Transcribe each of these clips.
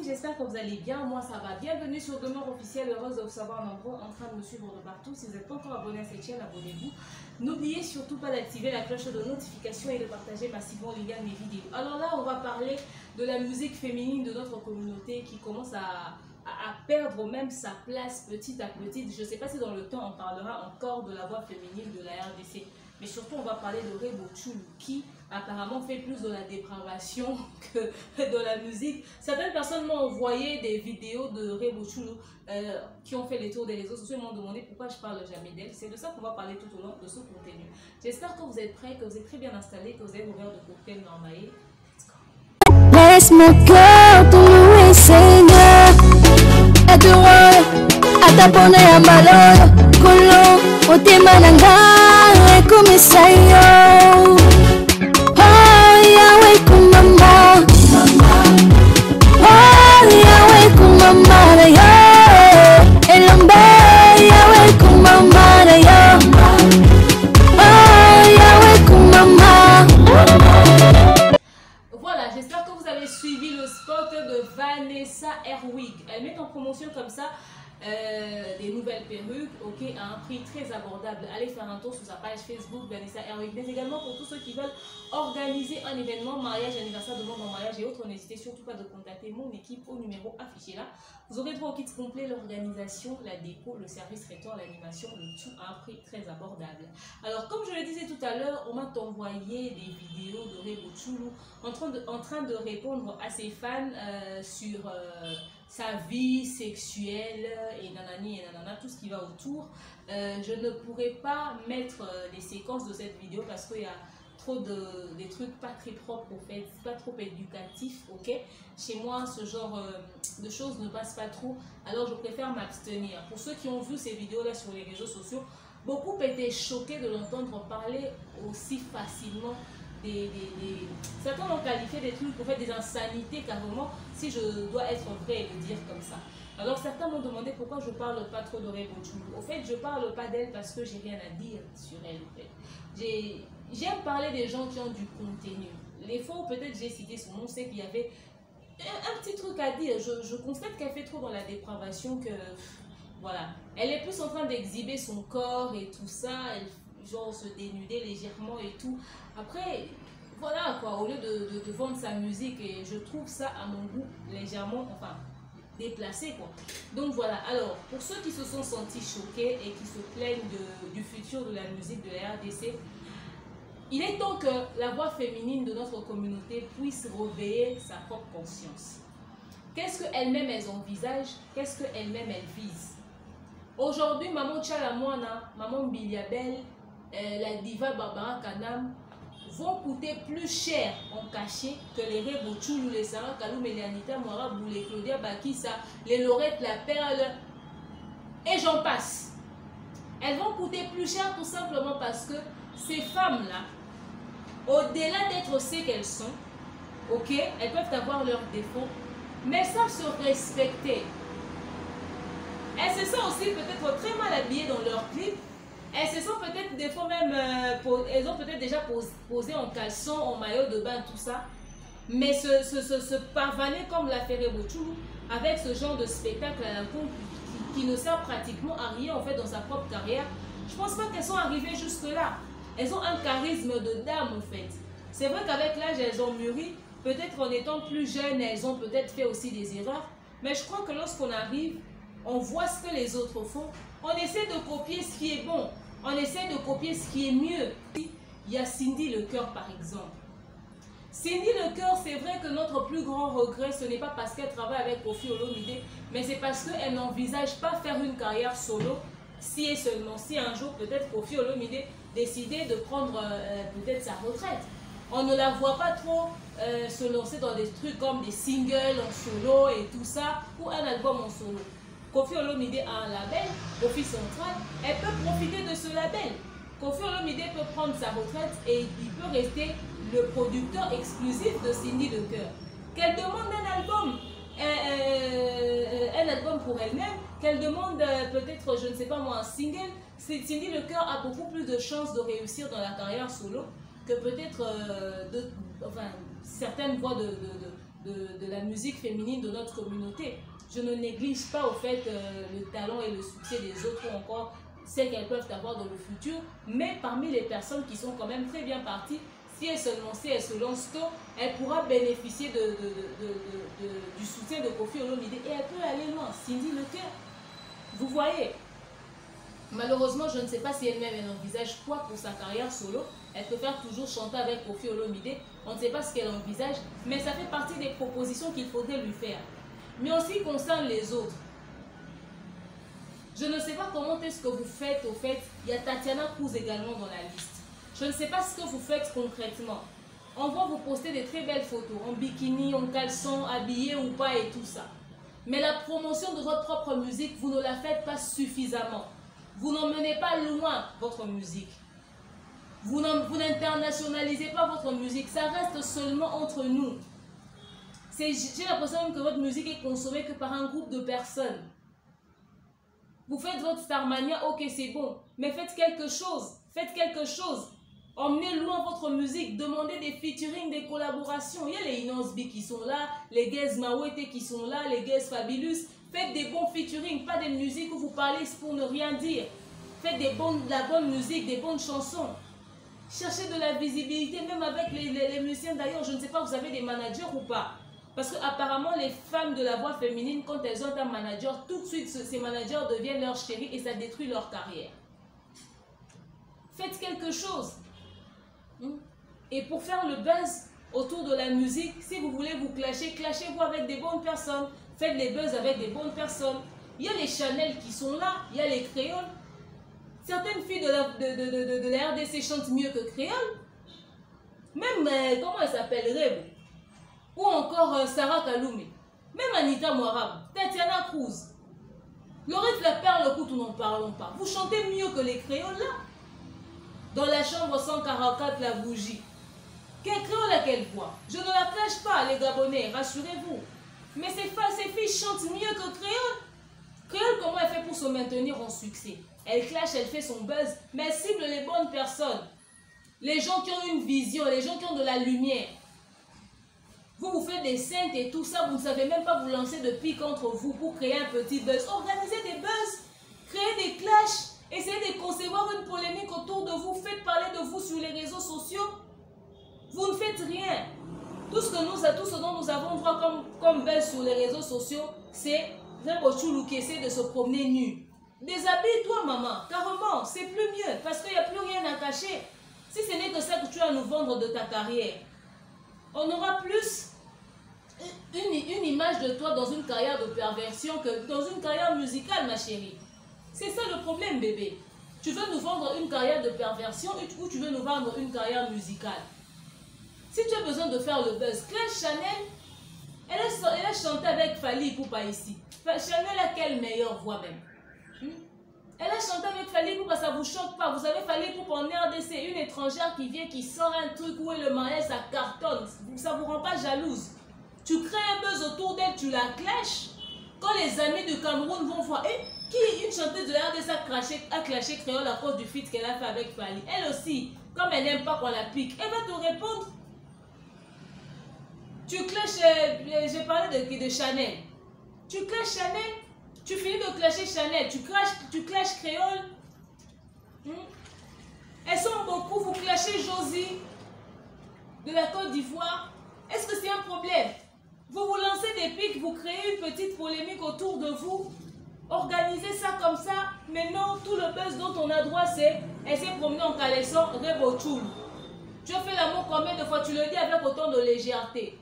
j'espère que vous allez bien. Moi, ça va. Bienvenue sur Demeure Officielle, heureuse de vous savoir nombreux en train de me suivre de partout. Si vous n'êtes pas encore abonné à cette chaîne, abonnez-vous. N'oubliez surtout pas d'activer la cloche de notification et de partager massivement les liens de mes vidéos. Alors là, on va parler de la musique féminine de notre communauté qui commence à perdre même sa place petit à petit. Je ne sais pas si dans le temps, on parlera encore de la voix féminine de la RDC. Mais surtout, on va parler de Rebo Tchoulou qui apparemment fait plus de la dépravation que de la musique. Certaines personnes m'ont envoyé des vidéos de Rebo Tchoulou qui ont fait les tours des réseaux sociaux et m'ont demandé pourquoi je parle jamais d'elle. C'est de ça qu'on va parler tout au long de ce contenu. J'espère que vous êtes prêts, que vous êtes très bien installés, que vous avez ouvert de cocktail Normaé. Laisse mon cœur te louer, Seigneur. Et tu rôles à t'abonner à malheur. Colon, au témananga, et comme ça, yo. Oh, Yahweh, kumama. Oh, Yahweh, kumama, yo. Et l'ombe, Yahweh, kumama, yo. Oh, Yahweh, kumama. Voilà, j'espère que vous avez suivi le spot de Vanessa Herwig. Elle met en promotion comme ça des nouvelles perruques, ok, à un prix très abordable. Allez faire un tour sur sa page Facebook Vanessa Herwig. Mais également pour tous ceux qui veulent organiser un événement, mariage, anniversaire, demande en mariage et autres, n'hésitez surtout pas de contacter mon équipe au numéro affiché là. Vous aurez droit au kit complet, l'organisation, la déco, le service traiteur, l'animation, le tout à un prix très abordable. Alors comme je le disais tout à l'heure, on m'a envoyé des vidéos de Rebo Tchoulou en train de répondre à ses fans sur sa vie sexuelle et nanani et nanana, tout ce qui va autour. Je ne pourrais pas mettre les séquences de cette vidéo parce qu'il y a trop des trucs pas très propres au fait, pas trop éducatifs, ok. Chez moi, ce genre de choses ne passe pas trop, alors je préfère m'abstenir. Pour ceux qui ont vu ces vidéos-là sur les réseaux sociaux, beaucoup étaient choqués de l'entendre parler aussi facilement. Certains l'ont qualifié des trucs, en fait, des insanités carrément, si je dois être vrai et le dire comme ça. Alors certains m'ont demandé pourquoi je parle pas trop de Rebo Tchoulou. Au fait, je parle pas d'elle parce que j'ai rien à dire sur elle. En fait, j'aime parler des gens qui ont du contenu. Les fois où peut-être j'ai cité son nom, c'est qu'il y avait un petit truc à dire. Je constate qu'elle fait trop dans la dépravation que voilà. Elle est plus en train d'exhiber son corps et tout ça. Genre se dénuder légèrement et tout. Après, voilà quoi, au lieu de vendre sa musique, et je trouve ça à mon goût légèrement, enfin, déplacé quoi. Donc voilà, alors, pour ceux qui se sont sentis choqués et qui se plaignent du futur de la musique de la RDC, il est temps que la voix féminine de notre communauté puisse réveiller sa propre conscience. Qu'est-ce qu'elles-mêmes elles envisagent? Qu'est-ce qu'elles-mêmes elles visent? Aujourd'hui, maman Tchalamouana, maman Biliabel, la diva Barbara Kanam vont coûter plus cher en cachet que les Rebo Tchoulou, les Sarah Kaloum, les Anita Moirabou, les Claudia Bakissa, les Laurette, la Perle, et j'en passe. Elles vont coûter plus cher tout simplement parce que ces femmes-là, au-delà d'être ce qu'elles sont, ok, elles peuvent avoir leurs défauts, mais elles savent se respecter. Elles se sentent aussi peut-être très mal habillées dans leurs clips. Elles se sont peut-être des fois même, elles ont peut-être déjà posé en caleçon, en maillot de bain, tout ça. Mais se pavaner comme l'a fait Rebo Tchoulou avec ce genre de spectacle à la con qui ne sert pratiquement à rien en fait dans sa propre carrière. Je pense pas qu'elles sont arrivées jusque là. Elles ont un charisme de dame en fait. C'est vrai qu'avec l'âge elles ont mûri. Peut-être en étant plus jeunes elles ont peut-être fait aussi des erreurs. Mais je crois que lorsqu'on arrive, on voit ce que les autres font. On essaie de copier ce qui est bon. On essaie de copier ce qui est mieux. Il y a Cindy Lecoeur par exemple. Cindy Lecoeur, c'est vrai que notre plus grand regret, ce n'est pas parce qu'elle travaille avec Koffi Olomide, mais c'est parce qu'elle n'envisage pas faire une carrière solo, si et seulement si un jour peut-être Koffi Olomide décidait de prendre peut-être sa retraite. On ne la voit pas trop se lancer dans des trucs comme des singles en solo et tout ça, ou un album en solo. Koffi Olomide a un label, Koffi Central, elle peut profiter de ce label. Koffi Olomide peut prendre sa retraite et il peut rester le producteur exclusif de Cindy Lecoeur. Qu'elle demande un album pour elle-même, qu'elle demande peut-être, je ne sais pas moi, un single, Cindy Lecoeur a beaucoup plus de chances de réussir dans la carrière solo que peut-être certaines voix de la musique féminine de notre communauté. Je ne néglige pas au fait le talent et le succès des autres ou encore celles qu'elles peuvent avoir dans le futur, mais parmi les personnes qui sont quand même très bien parties, si elle se lance tôt, elle pourra bénéficier du soutien de Koffi Olomide et elle peut aller loin. Cindy Leclerc, vous voyez, malheureusement, je ne sais pas si elle-même elle envisage quoi pour sa carrière solo. Elle préfère toujours chanter avec Koffi Olomide. On ne sait pas ce qu'elle envisage, mais ça fait partie des propositions qu'il faudrait lui faire. Mais aussi concerne les autres. Je ne sais pas comment est-ce que vous faites au fait. Il y a Tatiana Cruz également dans la liste. Je ne sais pas ce que vous faites concrètement. On voit vous poster des très belles photos, en bikini, en caleçon, habillé ou pas et tout ça. Mais la promotion de votre propre musique, vous ne la faites pas suffisamment. Vous n'emmenez pas loin votre musique. Vous n'internationalisez pas votre musique. Ça reste seulement entre nous. J'ai l'impression que votre musique est consommée que par un groupe de personnes. Vous faites votre Starmania, ok c'est bon. Mais faites quelque chose. Faites quelque chose. Emmenez loin votre musique. Demandez des featuring, des collaborations. Il y a les Inosbi qui sont là. Les Gez Mawete qui sont là. Les Gez Fabulous. Faites des bons featuring. Pas des musiques où vous parlez pour ne rien dire. Faites de la bonne musique, des bonnes chansons. Cherchez de la visibilité, même avec les musiciens d'ailleurs. Je ne sais pas, vous avez des managers ou pas? Parce qu'apparemment, les femmes de la voix féminine, quand elles ont un manager, tout de suite, ces managers deviennent leurs chéris et ça détruit leur carrière. Faites quelque chose. Et pour faire le buzz autour de la musique, si vous voulez vous clasher, clashez-vous avec des bonnes personnes. Faites les buzz avec des bonnes personnes. Il y a les Chanel qui sont là, il y a les Créoles. Certaines filles de la RDC chantent mieux que Créole. Même, comment elle s'appelle, ou encore Sarah Kaloumi, même Anita Moirab, Tatiana Cruz, Laurette la Perle, écoute, nous n'en parlons pas. Vous chantez mieux que les créoles là. Dans la chambre 144, la bougie. Quelle créole à quelle voix? Je ne la cache pas, les Gabonais, rassurez-vous. Mais ces filles chantent mieux que créole. Créole, comment elle fait pour se maintenir en succès? Elle clash, elle fait son buzz, mais elle cible les bonnes personnes. Les gens qui ont une vision, les gens qui ont de la lumière. Vous faites des scènes et tout ça, vous ne savez même pas vous lancer de pique entre vous pour créer un petit buzz. Organisez des buzz, créez des clashs, essayez de concevoir une polémique autour de vous, faites parler de vous sur les réseaux sociaux. Vous ne faites rien. Tout ce dont nous avons droit comme buzz sur les réseaux sociaux, c'est Rebochoulou qui essaie de se promener nu. Déshabille-toi, maman, carrément, c'est plus mieux, parce qu'il n'y a plus rien à cacher. Si ce n'est que ça que tu as à nous vendre de ta carrière, on aura plus une image de toi dans une carrière de perversion que dans une carrière musicale, ma chérie. C'est ça le problème, bébé. Tu veux nous vendre une carrière de perversion ou tu veux nous vendre une carrière musicale? Si tu as besoin de faire le buzz, Claire Chanel, elle a chanté avec Fally Ipupa ici. Chanel a quelle meilleure voix même? Elle a chanté avec Fally Ipupa, ça vous choque pas? Vous avez Fally Ipupa en RDC, une étrangère qui vient, qui sort un truc où est le mariage, ça cartonne. Ça vous rend pas jalouse? Tu crées un buzz autour d'elle, tu la clashes. Quand les amis du Cameroun vont voir, qui une chanteuse de la RDC a clashé Créole à cause du feat qu'elle a fait avec Fally? Elle aussi, comme elle n'aime pas qu'on la pique, elle va te répondre. Tu clashes, j'ai parlé de Chanel. Tu clashes Chanel, tu finis de clasher Chanel, tu clashes Créole. Elles sont beaucoup, vous clashez Josie de la Côte d'Ivoire. Est-ce que c'est un problème? Vous vous lancez des pics, vous créez une petite polémique autour de vous. Organisez ça comme ça. Mais non, tout le buzz dont on a droit, c'est elle s'est promenée en caleçon, Rebochoul. Tu as fait l'amour combien de fois? Tu le dis avec autant de légèreté.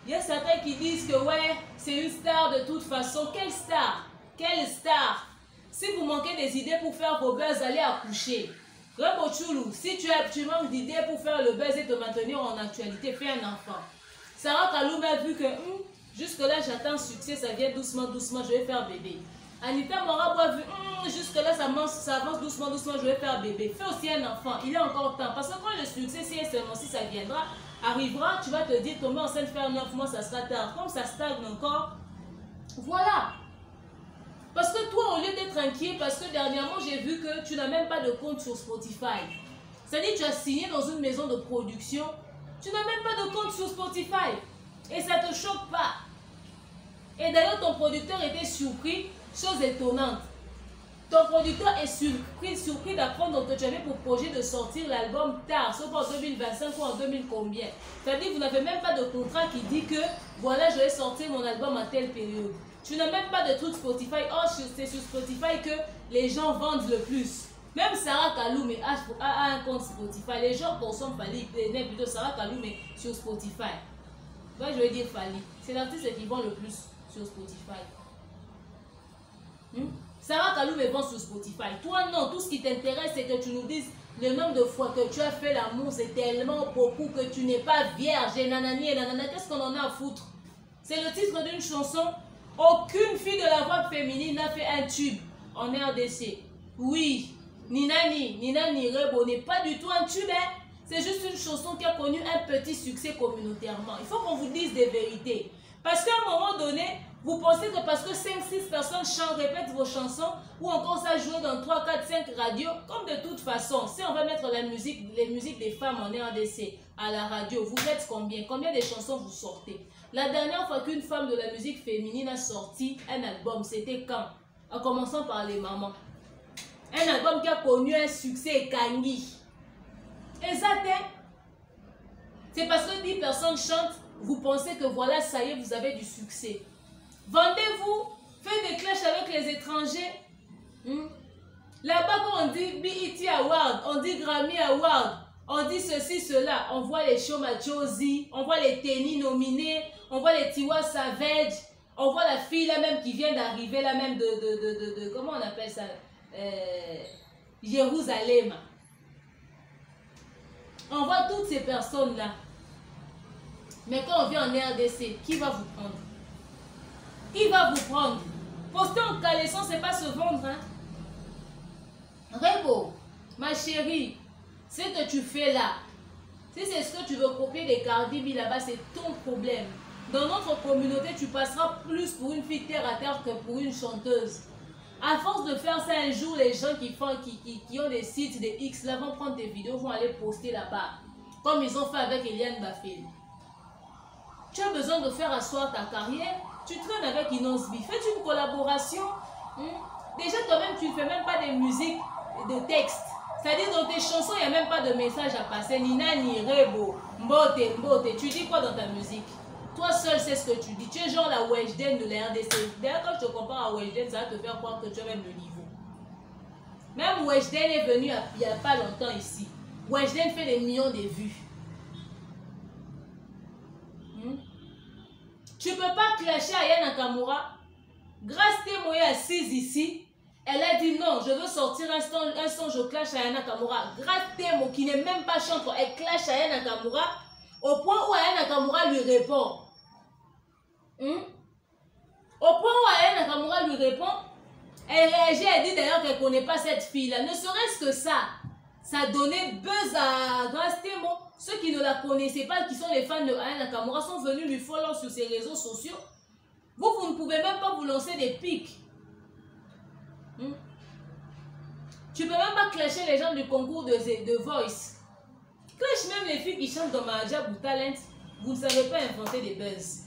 Il y a certains qui disent que ouais, c'est une star de toute façon. Quelle star? Quelle star? Si vous manquez des idées pour faire vos buzz, allez accoucher. Rebochoulou, si tu manques d'idées pour faire le buzz et te maintenir en actualité, fais un enfant. Sarah Kaloumi a vu que jusque-là, j'attends succès, ça vient doucement, doucement, je vais faire bébé. Anita Moirab a vu jusque-là, ça avance doucement, doucement, je vais faire bébé. Fais aussi un enfant, il est encore temps. Parce que quand le succès, si ça viendra, arrivera, tu vas te dire, tomber enceinte, faire 9 mois, ça sera tard. Comme ça stagne encore, voilà. Parce que toi, au lieu d'être inquiet, parce que dernièrement, j'ai vu que tu n'as même pas de compte sur Spotify. C'est-à-dire que tu as signé dans une maison de production, tu n'as même pas de compte sur Spotify. Et ça ne te choque pas. Et d'ailleurs, ton producteur était surpris, chose étonnante. Ton producteur est surpris d'apprendre que tu avais pour projet de sortir l'album tard, sauf en 2025 ou en 2000 combien. C'est-à-dire que vous n'avez même pas de contrat qui dit que voilà, je vais sortir mon album à telle période. Tu n'as même pas de truc Spotify. Oh, c'est sur Spotify que les gens vendent le plus. Même Sarah Kaloum a un compte Spotify. Les gens consomment Fally, plutôt Sarah Kaloum sur Spotify. Moi, je vais dire Fally. C'est l'artiste qui vend le plus sur Spotify. Sarah Kaloum vend sur Spotify. Toi, non. Tout ce qui t'intéresse, c'est que tu nous dises le nombre de fois que tu as fait l'amour, c'est tellement beaucoup que tu n'es pas vierge. Et nanani et nanana. Qu'est-ce qu'on en a à foutre? C'est le titre d'une chanson. Aucune fille de la voix féminine n'a fait un tube en RDC. Oui, Nina Nirebo n'est pas du tout un tube. Hein? C'est juste une chanson qui a connu un petit succès communautairement. Il faut qu'on vous dise des vérités. Parce qu'à un moment donné, vous pensez que parce que 5-6 personnes répètent vos chansons, ou encore ça joue dans 3, 4, 5 radios, comme de toute façon, si on va mettre les musiques des femmes en RDC à la radio, vous êtes combien? Combien de chansons vous sortez? La dernière fois qu'une femme de la musique féminine a sorti un album, c'était quand? En commençant par les mamans. Un album qui a connu un succès Kangi. Et ça, c'est parce que 10 personnes chantent, vous pensez que voilà, ça y est, vous avez du succès. Vendez-vous, faites des clashs avec les étrangers. Là-bas, quand on dit BET Award, on dit Grammy Award, on dit ceci, cela, on voit les Show Machozi, on voit les Tenny nominés, on voit les Tiwa Savage, on voit la fille là même qui vient d'arriver là même de comment on appelle ça, Jérusalem. On voit toutes ces personnes là. Mais quand on vient en RDC, qui va vous prendre? Qui va vous prendre? Poster en caleçon, c'est pas se vendre. Hein? Rebo, ma chérie, ce que tu fais là, si c'est ce que tu veux copier des Cardi B là-bas, c'est ton problème. Dans notre communauté, tu passeras plus pour une fille terre à terre que pour une chanteuse. À force de faire ça un jour, les gens qui ont des sites, des X là, vont prendre tes vidéos, vont aller poster là-bas. Comme ils ont fait avec Eliane Bafil. Tu as besoin de faire asseoir ta carrière. Tu traînes avec Inosbi. Fais une collaboration. Déjà, toi-même, tu ne fais même pas de musique, de texte. C'est-à-dire, dans tes chansons, il n'y a même pas de message à passer. Nina, ni Rebo, Mbote, Mbote. Tu dis quoi dans ta musique? Toi seul sais ce que tu dis. Tu es genre la Weshden de la RDC. D'ailleurs, quand je te compare à Weshden, ça va te faire croire que tu as même le niveau. Même Weshden est venu il n'y a pas longtemps ici. Weshden fait des millions de vues. Tu ne peux pas clasher Aya Nakamura. Grace Temo est assise ici. Elle a dit non, je veux sortir un son, je clash Aya Nakamura. Grace Temo, qui n'est même pas chanteur, elle clash Aya Nakamura au point où Aya Nakamura lui répond. Au point où Aya Nakamura lui répond, elle réagit, elle dit d'ailleurs qu'elle ne connaît pas cette fille-là. Ne serait-ce que ça a donné buzz à Grace Temo. Ceux qui ne la connaissaient pas, qui sont les fans de Aya Nakamura, sont venus lui follow sur ses réseaux sociaux. Vous ne pouvez même pas vous lancer des pics. Tu ne peux même pas clasher les gens du concours de Voice. Clash même les filles qui chantent dans Mahajab ou Talent. Vous ne savez pas inventer des buzz.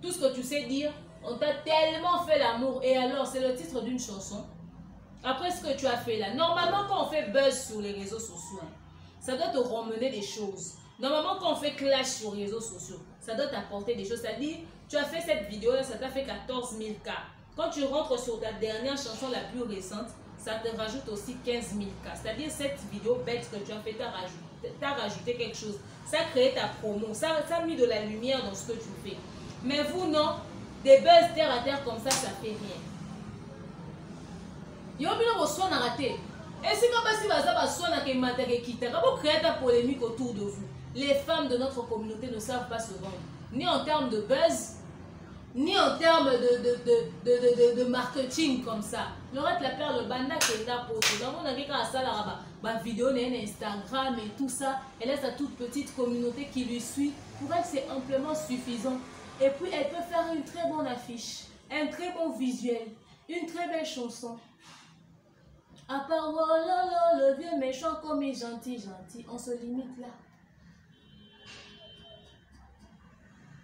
Tout ce que tu sais dire, on t'a tellement fait l'amour. Et alors, c'est le titre d'une chanson. Après ce que tu as fait là. Normalement, quand on fait buzz sur les réseaux sociaux, ça doit te ramener des choses. Normalement, quand on fait clash sur les réseaux sociaux, ça doit t'apporter des choses. C'est-à-dire, tu as fait cette vidéo-là, ça t'a fait 14 000 cas. Quand tu rentres sur ta dernière chanson la plus récente, ça te rajoute aussi 15 000 cas. C'est-à-dire, cette vidéo bête que tu as fait, t'as rajouté quelque chose. Ça a créé ta promo. Ça a mis de la lumière dans ce que tu fais. Mais vous, non. Des buzz terre à terre comme ça fait rien. Yo bino bo soin raté. Et si quand si bazaba soin ke matake kita, vous créez ta polémique autour de vous. Les femmes de notre communauté ne savent pas se vendre, ni en termes de buzz, ni en termes de marketing comme ça. Laurette la perle banda qui est là pour tout. Dans mon avis, quand ça la vidéo, Instagram et tout ça, elle a sa toute petite communauté qui lui suit. Pour elle, c'est amplement suffisant. Et puis, elle peut faire une très bonne affiche, un très bon visuel, une très belle chanson. À part oh, le vieux méchant comme il est gentil, on se limite là.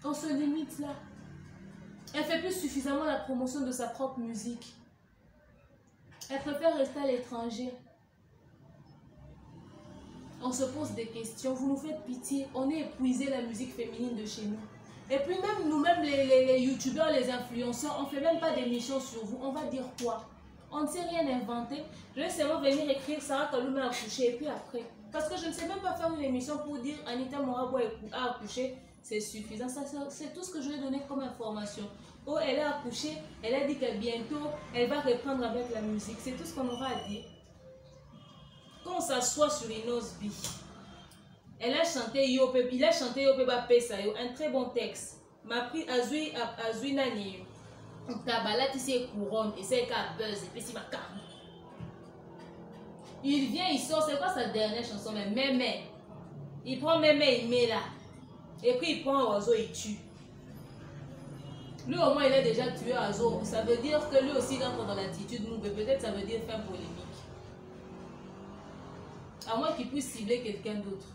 On se limite là. Elle fait plus suffisamment la promotion de sa propre musique. Elle préfère rester à l'étranger. On se pose des questions. Vous nous faites pitié. On est épuisé la musique féminine de chez nous. Et puis même nous-mêmes, les youtubeurs, les influenceurs, on ne fait même pas d'émissions sur vous. On va dire quoi? On ne sait rien inventer. Je vais seulement venir écrire Sarah Kaloum a accouché et puis après. Parce que je ne sais même pas faire une émission pour dire Anita Morabo a accouché. C'est suffisant. C'est tout ce que je vais donner comme information. Oh, elle a accouché. Elle a dit que bientôt, elle va reprendre avec la musique. C'est tout ce qu'on aura à dire. Quand on s'assoit sur les Nosby, elle a chanté Yope, il a chanté Yope Bapesayo, un très bon texte. M'a pris Azui Nani. Kabbalah, tu sais, couronne, et c'est qu'à buzz, et puis c'est ma carte. Il vient, il sort, c'est quoi sa dernière chanson? Mémé. Il prend Mémé, il met là. Et puis il prend un oiseau, il tue. Lui, au moins, il a déjà tué un oiseau. Ça veut dire que lui aussi, il entre dans l'attitude, mais peut-être ça veut dire faire polémique. À moins qu'il puisse cibler quelqu'un d'autre.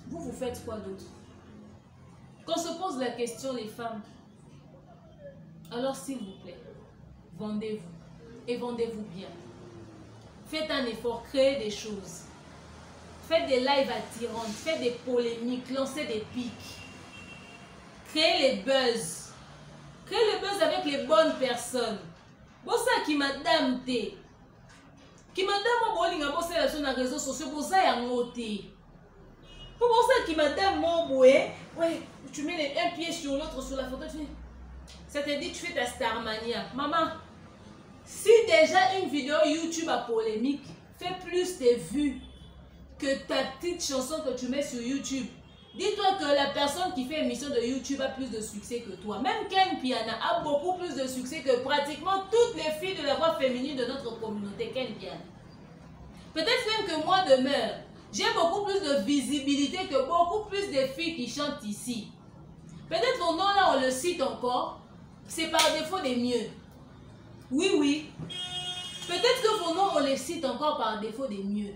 Vous faites quoi d'autre? Qu'on se pose la question, les femmes. Alors, s'il vous plaît, vendez-vous. Et vendez-vous bien. Faites un effort, créez des choses. Faites des lives attirantes, faites des polémiques, lancez des pics. Créez les buzz. Créez le buzz avec les bonnes personnes. Bon, ça qui madame t'es. Qui madame mon bowling a bossé sur les réseaux sociaux, pour ça y a moté. Pour ça qui madame mon boué, ouais, tu mets un pied sur l'autre sur la photo, tu fais. Ça te dit tu fais ta Starmania. Maman, si déjà une vidéo YouTube à polémique fait plus de vues que ta petite chanson que tu mets sur YouTube, dis-toi que la personne qui fait émission de YouTube a plus de succès que toi. Même Ken Piana a beaucoup plus de succès que pratiquement toutes les filles de la voix féminine de notre communauté. Ken Piana. Peut-être même que moi demeure, j'ai beaucoup plus de visibilité que beaucoup plus de filles qui chantent ici. Peut-être vos noms là on le cite encore, c'est par défaut des mieux. Oui, oui. Peut-être que vos noms on les cite encore par défaut des mieux.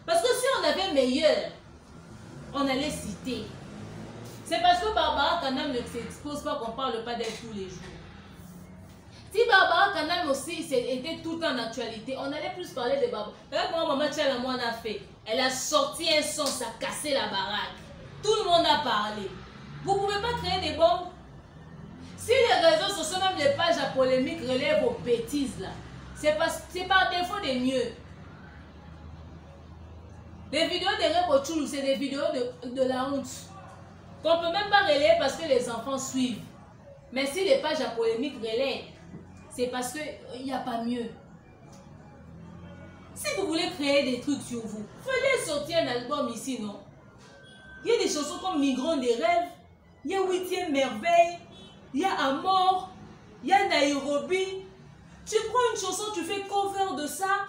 Parce que si on avait meilleur, on allait citer. C'est parce que Barbara Kanam ne s'expose pas qu'on ne parle pas d'elle tous les jours. Si Barbara Kanam aussi était tout le temps en actualité, on allait plus parler de Barbara. Regarde comment Maman Tchala Moine a fait. Elle a sorti un son, ça a cassé la baraque. Tout le monde a parlé. Vous ne pouvez pas créer des bombes. Si les réseaux sociaux, même les pages à polémique relèvent vos bêtises là, c'est par défaut des mieux. Les vidéos de Repochoulou, c'est des vidéos de la honte. Qu'on ne peut même pas relayer parce que les enfants suivent. Mais si les pages à polémique relaient, c'est parce qu'il n'y a pas mieux. Si vous voulez créer des trucs sur vous, fallait sortir un album ici, non? Il y a des chansons comme Migrants des rêves, il y a 8e merveille, il y a Amor, il y a Nairobi. Tu prends une chanson, tu fais cover de ça.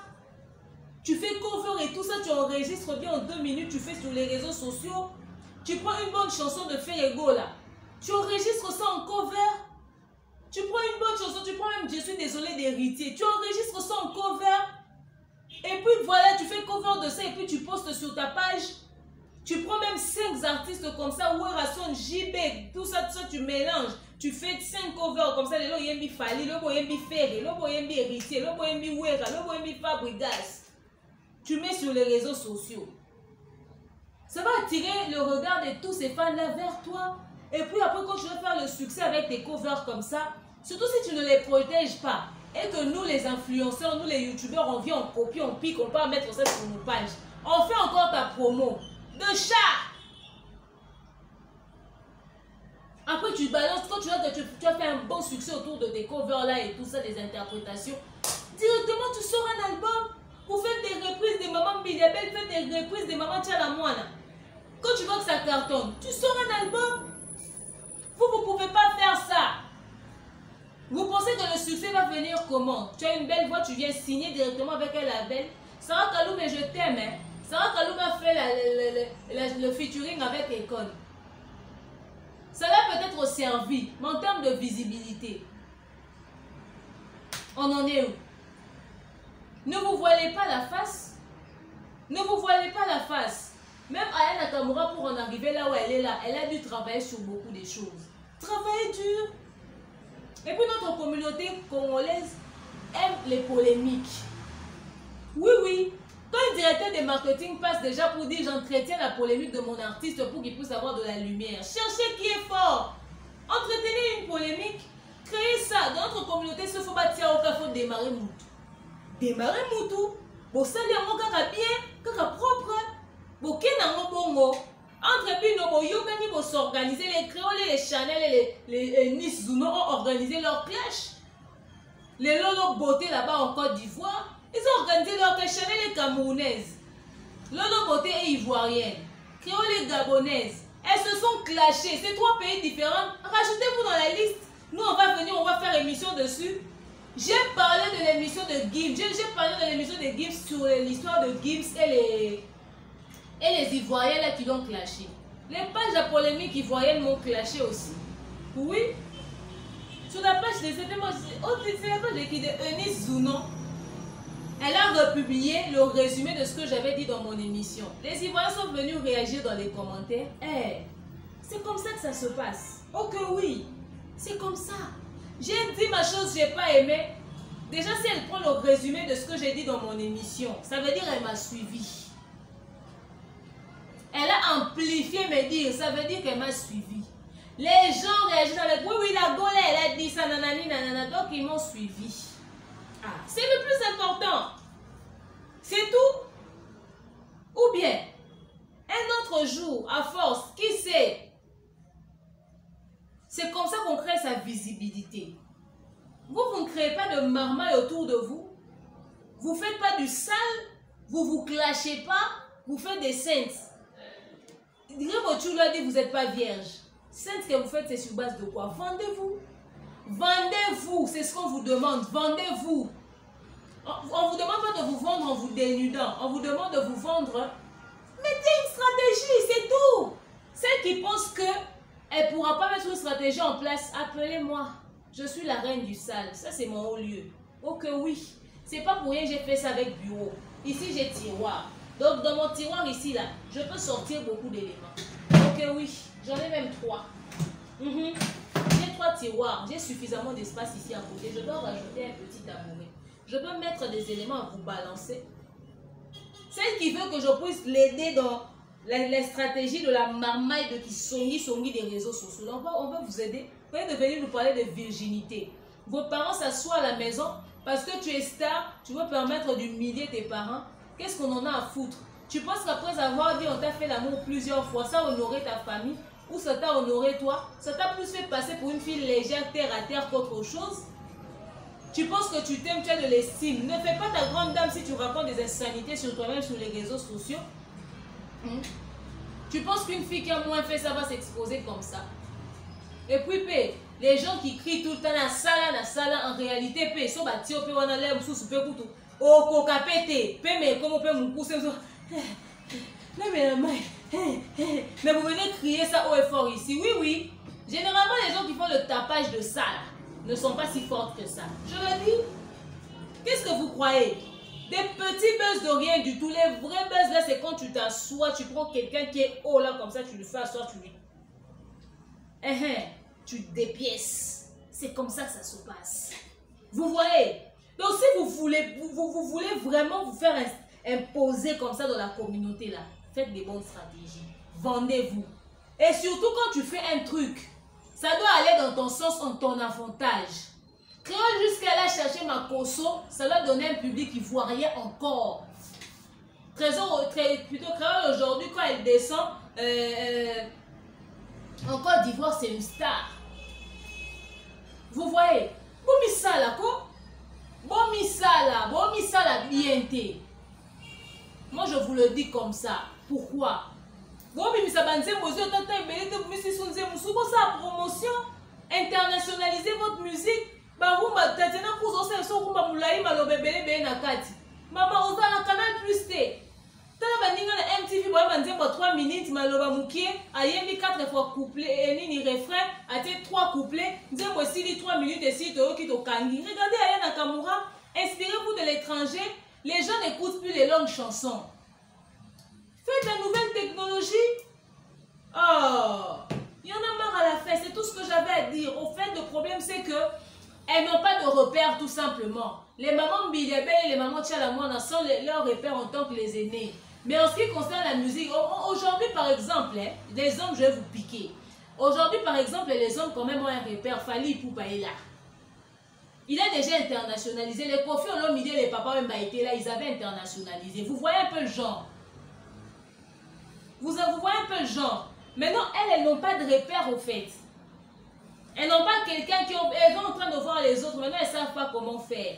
Tu fais cover et tout ça, tu enregistres bien en 2 minutes, tu fais sur les réseaux sociaux. Tu prends une bonne chanson de Ferrego là. Tu enregistres ça en cover. Tu prends une bonne chanson, tu prends même Je suis désolée d'héritier. Tu enregistres ça en cover. Et puis voilà, tu fais cover de ça et puis tu postes sur ta page. Tu prends même 5 artistes comme ça, Werason, JB, tout ça, tu mélanges. Tu fais 5 covers comme ça, le Yembi Fali, le Yembi Ferré, le Yembi Héritier, le Yembi Wera, le Yembi Fabrigas. Tu mets sur les réseaux sociaux. Ça va attirer le regard de tous ces fans-là vers toi. Et puis après, quand tu vas faire le succès avec tes covers comme ça, surtout si tu ne les protèges pas, et que nous, les influenceurs, nous, les youtubeurs, on vient, on copie, on pique, on part mettre ça sur nos pages. On fait encore ta promo. De chat. Après, tu balances, quand tu vois que tu as fait un bon succès autour de tes covers-là et tout ça, des interprétations, directement, tu sors un album. Vous faites des reprises de Maman Biliabel, faites des reprises de Maman Tchala Moine. Quand tu vois que ça cartonne, tu sors un album. Vous ne pouvez pas faire ça. Vous pensez que le succès va venir comment? Tu as une belle voix, tu viens signer directement avec un label. Sarah Kaloum, mais je t'aime. Hein? Sarah Kaloum a fait le featuring avec Econ. Ça l'a peut-être servi, mais en termes de visibilité, on en est où? Ne vous voilez pas la face. Ne vous voilez pas la face. Même Aya Nakamura, pour en arriver là où elle est là, elle a dû travailler sur beaucoup de choses. Travailler dur. Et puis notre communauté congolaise aime les polémiques. Oui, oui. Quand un directeur de marketing passe déjà pour dire j'entretiens la polémique de mon artiste pour qu'il puisse avoir de la lumière. Cherchez qui est fort. Entretenez une polémique. Créez ça. Dans notre communauté, il faut bâtir au cas, il faut démarrer Moutou. Démarrer Moutou. Pour ça, il y a un bien, kaka propre. Pour qu'il y ait un bongo. Entrepreneurs, ils vont s'organiser. Les Créoles, les Chanel, les Nice Zuno ont organisé leur clash. Les Lolo Beauté là-bas en Côte d'Ivoire. Ils ont organisé leur clash. Chanel est camerounaise. Lolo Beauté est ivoirienne. Créole est gabonaise. Elles se sont clashées. C'est 3 pays différents. Rajoutez-vous dans la liste. Nous, on va venir, on va faire émission dessus. J'ai parlé de l'émission de Gims. J'ai parlé de l'émission de Gims sur l'histoire de Gims et les Ivoiriens là qui l'ont clashé. Les pages de polémique ivoiriennes m'ont clashé aussi. Oui. Sur la page de cette c'est la page de Eunice Zounon. Elle a republié le résumé de ce que j'avais dit dans mon émission. Les Ivoiriens sont venus réagir dans les commentaires. C'est comme ça que ça se passe. Oh que oui. C'est comme ça. J'ai dit ma chose, j'ai pas aimé. Déjà, si elle prend le résumé de ce que j'ai dit dans mon émission, ça veut dire qu'elle m'a suivi. Elle a amplifié mes dires, ça veut dire qu'elle m'a suivi. Les gens réagissent avec oui, la Gola, elle a dit ça, nanani, nanana, donc ils m'ont suivi. C'est le plus important. C'est tout. Ou bien, un autre jour, à force, qui sait? C'est comme ça qu'on crée sa visibilité. Vous ne créez pas de marmaille autour de vous. Vous ne faites pas du sale. Vous ne vous clashez pas. Vous faites des saintes. Votre l'a dit, vous n'êtes pas vierge. Sainte que vous faites, c'est sur base de quoi? Vendez-vous. Vendez-vous. C'est ce qu'on vous demande. Vendez-vous. On ne vous demande pas de vous vendre en vous dénudant. On vous demande de vous vendre. Mettez une stratégie, c'est tout. Celle qui pense que elle ne pourra pas mettre une stratégie en place, appelez-moi. Je suis la reine du sale. Ça, c'est mon haut lieu. Ok, oui. C'est pas pour rien que j'ai fait ça avec bureau. Ici, j'ai tiroir. Donc, dans mon tiroir ici, là, je peux sortir beaucoup d'éléments. Ok, oui. J'en ai même 3. J'ai 3 tiroirs. J'ai suffisamment d'espace ici à côté. Je dois rajouter un petit tabouret. Je peux mettre des éléments à vous balancer. Celle qui veut que je puisse l'aider dans les stratégies de la marmaille de Kisongi des réseaux sociaux. On va vous aider. Vous pouvez venir nous parler de virginité. Vos parents s'assoient à la maison parce que tu es star, tu veux permettre d'humilier tes parents. Qu'est-ce qu'on en a à foutre? Tu penses qu'après avoir dit on t'a fait l'amour plusieurs fois, ça a honoré ta famille ou ça t'a honoré toi? Ça t'a plus fait passer pour une fille légère, terre à terre qu'autre chose? Tu penses que tu t'aimes, tu as de l'estime. Ne fais pas ta grande dame si tu racontes des insanités sur toi-même sur les réseaux sociaux. Tu penses qu'une fille qui a moins fait ça va s'exposer comme ça? Et puis les gens qui crient tout le temps na sala en réalité ils sont bâtis au wana l'air sous peu couteau au coca pété mais comment peut me pousser mais vous venez crier ça haut et fort ici. Oui, généralement les gens qui font le tapage de ça ne sont pas si fortes que ça. Je le dis. Qu'est-ce que vous croyez? Des petits buzz de rien du tout. Les vrais buzz là, c'est quand tu t'assois, tu prends quelqu'un qui est haut là, comme ça, tu le fais asseoir, tu lui. Tu dépièces. C'est comme ça que ça se passe. Vous voyez? Donc si vous voulez, vous voulez vraiment vous faire imposer comme ça dans la communauté là, faites des bonnes stratégies. Vendez-vous. Et surtout quand tu fais un truc, ça doit aller dans ton sens, en ton avantage. Créole jusqu'à là chercher ma cosso, ça doit donner un public ivoirien encore. Plutôt Créole aujourd'hui, quand elle descend, en Côte d'Ivoire, c'est une star. Vous voyez? Bomisala quoi? Bomisala bienté. Moi je vous le dis comme ça. Pourquoi? Promotion. Internationalisez votre musique. Maman, on a un canal plus T. MTV, 3 minutes, maloba moukie, ayemi 4 fois couplé, et ni refrain, a 3 couplets, nous aussi 3 minutes et si qui to kangi. Regardez Aya Nakamura, inspirez-vous de l'étranger, les gens n'écoutent plus les longues chansons. Faites la nouvelle technologie. Oh, il y en a marre à la fin. C'est tout ce que j'avais à dire. Au fait, le problème, c'est que elles n'ont pas de repères, tout simplement. Les mamans Mbiliabé et les mamans Tchalamouana sont leurs repères en tant que les aînés. Mais en ce qui concerne la musique, aujourd'hui, par exemple, les hommes, je vais vous piquer. Aujourd'hui, par exemple, les hommes, quand même, ont un repère. Fally Ipupa est là. Il a déjà internationalisé. Les Koffi Olomide, les papas même étaient là, ils avaient internationalisé. Vous voyez un peu le genre. Vous voyez un peu le genre. Maintenant, elles n'ont pas de repère au fait. Elles n'ont pas quelqu'un qui... Elles sont en train de voir les autres. Maintenant, elles ne savent pas comment faire.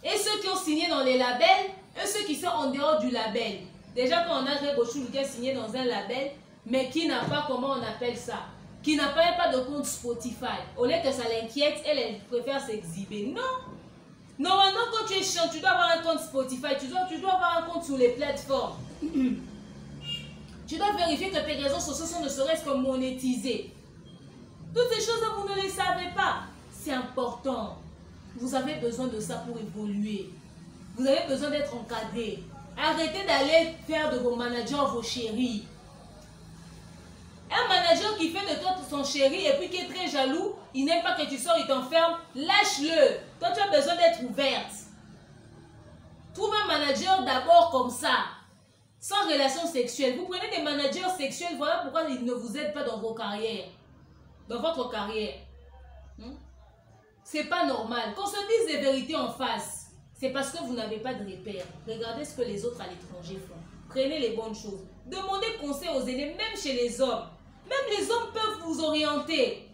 Et ceux qui ont signé dans les labels, et ceux qui sont en dehors du label. Déjà, quand on a Rebochou qui a signé dans un label, mais qui n'a pas, comment on appelle ça, qui n'a pas de compte Spotify. Au lieu que ça l'inquiète, elle préfère s'exhiber. Non. Normalement, quand tu es chiant, tu dois avoir un compte Spotify, tu dois avoir un compte sur les plateformes. Tu dois vérifier que tes réseaux sociaux sont ne serait-ce que monétisés. Toutes ces choses-là, vous ne les savez pas. C'est important. Vous avez besoin de ça pour évoluer. Vous avez besoin d'être encadré. Arrêtez d'aller faire de vos managers vos chéris. Un manager qui fait de toi son chéri et puis qui est très jaloux, il n'aime pas que tu sors, il t'enferme, lâche-le. Toi, tu as besoin d'être ouverte. Trouve un manager d'abord comme ça, sans relation sexuelle. Vous prenez des managers sexuels, voilà pourquoi ils ne vous aident pas dans vos carrières. Dans votre carrière. C'est pas normal. Qu'on se dise des vérités en face, c'est parce que vous n'avez pas de repères. Regardez ce que les autres à l'étranger font. Prenez les bonnes choses. Demandez conseil aux aînés, même chez les hommes. Même les hommes peuvent vous orienter.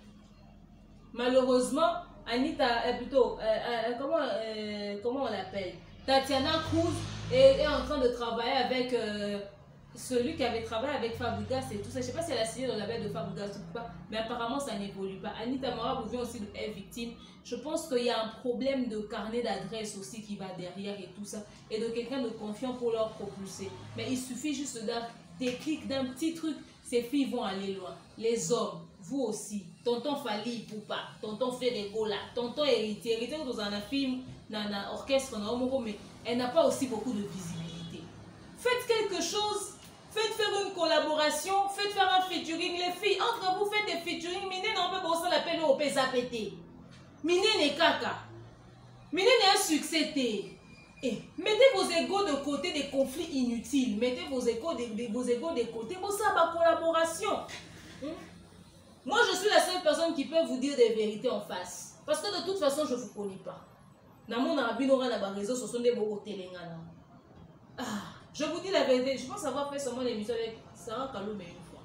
Malheureusement, Anita, comment on l'appelle? Tatiana Cruz est en train de travailler avec celui qui avait travaillé avec Fabregas et tout ça. Je ne sais pas si elle a signé dans la label de Fabregas ou pas, mais apparemment ça n'évolue pas. Anita Mara vient aussi être victime. Je pense qu'il y a un problème de carnet d'adresse aussi qui va derrière et tout ça, et de quelqu'un de confiant pour leur propulser. Mais il suffit juste d'un déclic, d'un petit truc, ces filles vont aller loin. Les hommes, vous aussi, tonton Fally Ipupa, tonton Ferregola, tonton Héritier dans un film, dans un orchestre, mais elle n'a pas aussi beaucoup de visibilité. Faites quelque chose. Faites faire une collaboration, faites faire un featuring. Les filles, entre vous, faites des featuring. Mine non peut bosser la peine au pété. Mine n'est caca. Mine n'est un succès. Et mettez vos égos de côté des conflits inutiles. Mettez vos égos de côté. Bon, ça va collaboration. Moi, je suis la seule personne qui peut vous dire des vérités en face. Parce que de toute façon, je ne vous connais pas. Dans mon abinora, dans les réseaux, ce sont des beaux télégana. Je vous dis la vérité, je pense avoir fait seulement l'émission avec Sarah Kaloumé une fois.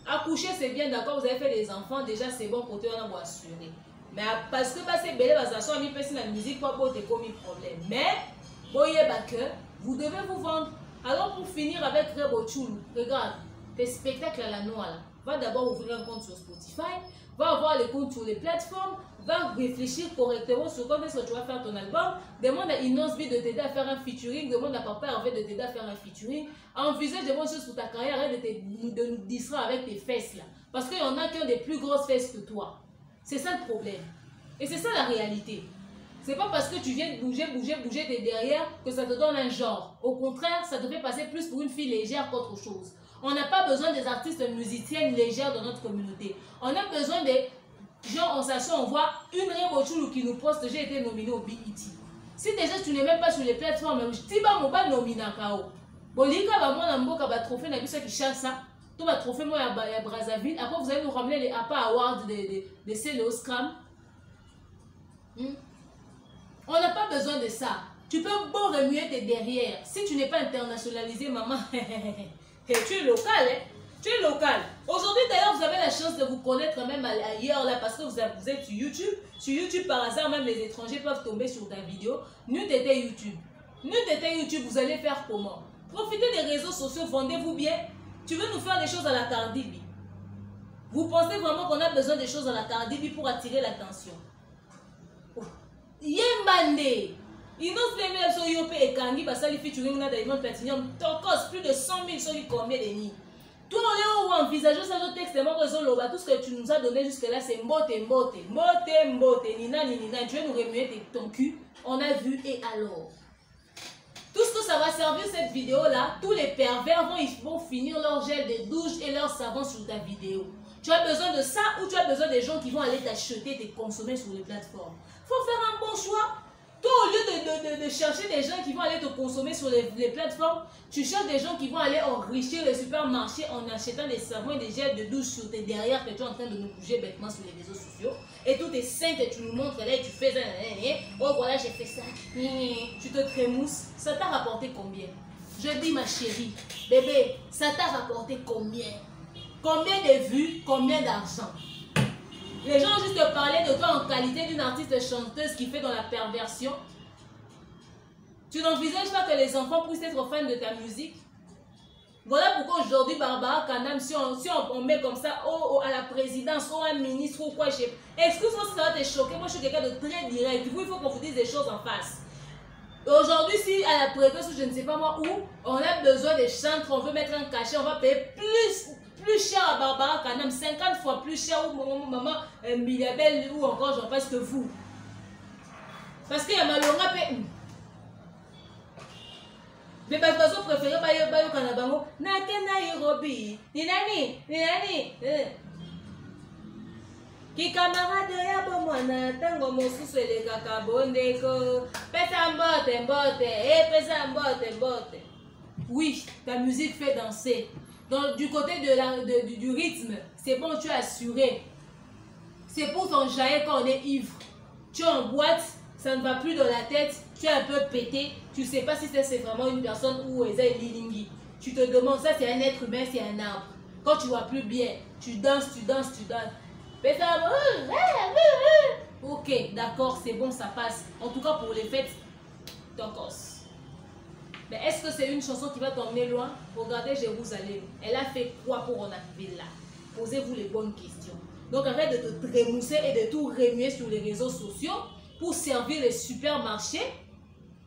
Accoucher, c'est bien, d'accord, vous avez fait des enfants, déjà c'est bon, côté on a vous assurer. Mais parce que c'est belle, ça mis personne la musique, pas pour te commis problème. Mais, voyez que vous devez vous vendre. Alors pour finir avec Rebochou, regarde, tes spectacles à la noix là, va d'abord ouvrir un compte sur Spotify, va avoir les comptes sur les plateformes, va réfléchir correctement sur quand est-ce que tu vas faire ton album, demande à Inosby de t'aider à faire un featuring, demande à Papa Hervé de t'aider à faire un featuring, envisage de bonnes choses pour ta carrière, arrête de nous distraire avec tes fesses là. Parce qu'il y en a qui ont des plus grosses fesses que toi. C'est ça le problème. Et c'est ça la réalité. C'est pas parce que tu viens bouger de derrière que ça te donne un genre. Au contraire, ça te fait passer plus pour une fille légère qu'autre chose. On n'a pas besoin des artistes musiciennes légères dans notre communauté. On a besoin des gens, on s'assoit, on voit une Rebochou qui nous poste, j'ai été nominé au BET. Si déjà tu n'es même pas sur les plateformes, tu vas me nominer à KO. Bolika va moi n'amboka va trophée n'a qui cherche ça. Tout va trophée moi à Brazzaville. Après vous allez nous ramener les APA Awards de Céléo Scram. On n'a pas besoin de ça. Tu peux beau remuer tes derrière. Si tu n'es pas internationalisé, maman, tu es local, hein? Tu es local. Aujourd'hui, d'ailleurs, vous avez la chance de vous connaître même ailleurs, là, parce que vous êtes sur YouTube. Sur YouTube, par hasard, même les étrangers peuvent tomber sur ta vidéo. Nous, t'étais YouTube. Nous, t'étais YouTube, vous allez faire comment? Profitez des réseaux sociaux, vendez-vous bien. Tu veux nous faire des choses à la Cardi B. Vous pensez vraiment qu'on a besoin des choses à la Cardi B pour attirer l'attention? Yembande. Ils n'ont fait même sur Yopé et Kangi, parce que les featuring là, Diamond Platinum, t'en plus de 100 000 sur les combien de nids. Toi, on est envisageant ça, notre texte, tout ce que tu nous as donné jusque-là, c'est mbote, nina, tu veux nous remuer ton cul, on a vu et alors. Tout ce que ça va servir cette vidéo-là? Tous les pervers vont finir leur gel de douche et leur savon sur ta vidéo. Tu as besoin de ça ou tu as besoin des gens qui vont aller t'acheter, te consommer sur les plateformes? Il faut faire un bon choix. Toi, au lieu de chercher des gens qui vont aller te consommer sur les plateformes, tu cherches des gens qui vont aller enrichir les supermarchés en achetant des savons et des gels de douche sur tes derrière que tu es en train de nous bouger bêtement sur les réseaux sociaux. Et tout est sain et tu nous montres là et tu fais ça. Oh voilà, j'ai fait ça. Tu te trémousses. Ça t'a rapporté combien? Je dis ma chérie, bébé, ça t'a rapporté combien? Combien de vues? Combien d'argent? Les gens ont juste parlé de toi en qualité d'une artiste chanteuse qui fait dans la perversion. Tu n'envisages pas que les enfants puissent être fans de ta musique? Voilà pourquoi aujourd'hui, Barbara Kanam, si on met comme ça à la présidence, ou un ministre ou quoi, excuse-moi si ça va te choquer, moi je suis quelqu'un de très direct. Il faut qu'on vous dise des choses en face. Aujourd'hui, si à la présidence ou je ne sais pas moi où, on a besoin des chantres, on veut mettre un cachet, on va payer plus cher à Barbara Kanam, 50 fois plus cher ou maman Milabel ou encore j'en passe que vous. Parce qu'il y a Malonga paye. Mais parce que vous préférez Bayo Kanabango, Nakena Nairobi, Ninani. Ki camarade ya bomwana tango mosusu elekaka bondeko pesa mbote pesa mbote. Oui, ta musique fait danser. Donc, du côté du rythme, c'est bon, tu es assuré. C'est pour t'enjailler quand on est ivre. Tu es en boîte, ça ne va plus dans la tête, tu es un peu pété, tu ne sais pas si c'est vraiment une personne ou c'est Lilingi. Tu te demandes, ça c'est un être humain, c'est un arbre. Quand tu ne vois plus bien, tu danses. Ok, d'accord, c'est bon, ça passe. En tout cas, pour les fêtes, t'en cause. Mais est-ce que c'est une chanson qui va t'emmener loin? Regardez Jérusalem. Elle a fait quoi pour en arriver là? Posez-vous les bonnes questions. Donc arrête de te trémousser et de tout remuer sur les réseaux sociaux pour servir les supermarchés.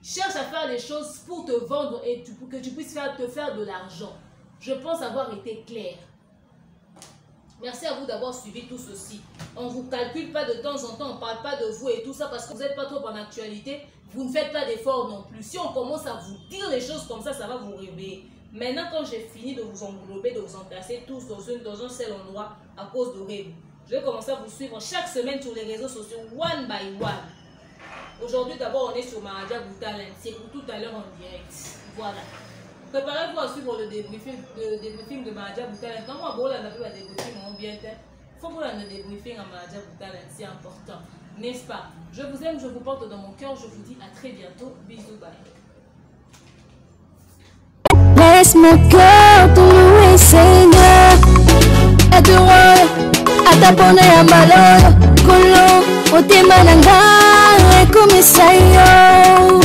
Cherche à faire les choses pour te vendre et pour que tu puisses te faire de l'argent. Je pense avoir été claire. Merci à vous d'avoir suivi tout ceci. On ne vous calcule pas de temps en temps, on ne parle pas de vous et tout ça parce que vous n'êtes pas trop en actualité. Vous ne faites pas d'efforts non plus. Si on commence à vous dire les choses comme ça va vous réveiller. Maintenant, quand j'ai fini de vous englober, de vous entasser tous dans un seul endroit à cause de rêve, je vais commencer à vous suivre chaque semaine sur les réseaux sociaux, one by one. Aujourd'hui, d'abord, on est sur Mahadia Boutalent. C'est pour tout à l'heure en direct. Voilà. Préparez-vous à suivre le débriefing de Mahadia Boutalent. Quand moi, on a fait le débriefing, on vient. Il faut qu'on ait le débriefing à Mahadia Boutalent. C'est important. N'est-ce pas? Je vous aime, je vous porte dans mon cœur. Je vous dis à très bientôt. Bisous, bye. Laisse mon cœur te louer, Seigneur. Et te rendre à t'abonner à malheur. Colon, au témananga, et comme ça, yo.